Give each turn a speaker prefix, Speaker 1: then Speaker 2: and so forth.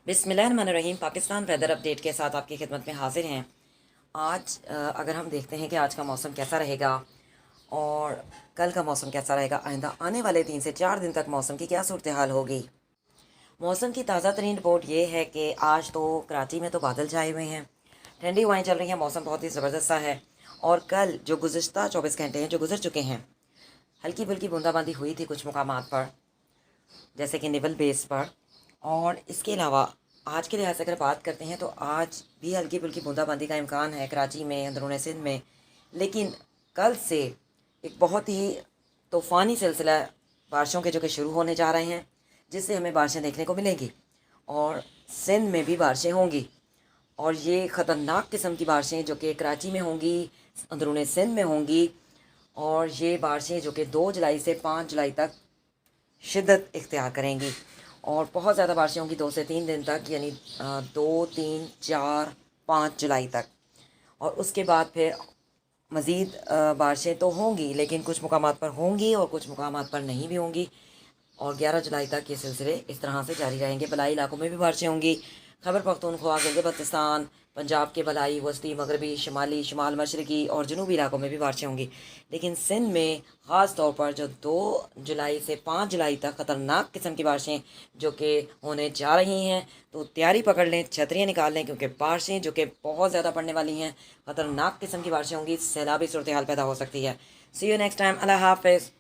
Speaker 1: बिस्मिल्लाहिर्रहमानिर्रहीम। Pakistan weather update के साथ आपकी खिदमत में हाजिर हैं। आज अगर हम देखते हैं कि आज का मौसम कैसा रहेगा और कल का मौसम कैसा रहेगा, आइंदा आने वाले 3 से 4 दिन तक मौसम की क्या सूरत हाल होगी। मौसम की ताज़ा तरीन रिपोर्ट ये है कि आज तो कराची में तो बादल छाए हुए हैं, ठंडी हवाएं चल रही हैं, मौसम बहुत ही ज़बरदस्त सा है। और कल जो गुज़िश्ता 24 घंटे हैं जो गुजर चुके हैं, हल्की फुल्की बूंदाबांदी हुई थी कुछ मकामात पर, जैसे कि नेवल बेस पर। और इसके अलावा आज के लिहाज से अगर बात करते हैं तो आज भी हल्की फुल्की बूंदाबांदी का इम्कान है कराची में, अंदरून सिंध में। लेकिन कल से एक बहुत ही तूफ़ानी सिलसिला बारिशों के जो कि शुरू होने जा रहे हैं, जिससे हमें बारिशें देखने को मिलेंगी और सिंध में भी बारिशें होंगी। और ये ख़तरनाक किस्म की बारिशें जो कि कराची में होंगी, अंदरून सिंध में होंगी। और ये बारिशें जो कि 2 जुलाई से 5 जुलाई तक शिद्दत इख्तियार करेंगी और बहुत ज़्यादा बारिशें होंगी 2 से 3 दिन तक, यानी 2, 3, 4, 5 जुलाई तक। और उसके बाद फिर मज़ीद बारिशें तो होंगी, लेकिन कुछ मुकामात पर होंगी और कुछ मुकामात पर नहीं भी होंगी। और 11 जुलाई तक ये सिलसिले इस तरह से जारी रहेंगे। बलाई इलाकों में भी बारिशें होंगी। खैबर पख्तूनख्वा, गिलगित-बल्तिस्तान, पंजाब के बलाई, वस्ती, मगरबी, शुमाली, शुमाल मशरकी और जनूबी इलाकों में भी बारिशें होंगी। लेकिन सिंध में ख़ास तौर पर जो 2 जुलाई से 5 जुलाई तक ख़तरनाक किस्म की बारिशें जो कि होने जा रही हैं, तो तैयारी पकड़ लें, छतरियाँ निकाल लें, क्योंकि बारिशें जो कि बहुत ज़्यादा पड़ने वाली हैं, ख़तरनाक किस्म की बारिशें होंगी, सैलाबी सूरत हाल पैदा हो सकती है। सी यू नेक्स्ट टाइम। अल्लाह हाफ़िज़।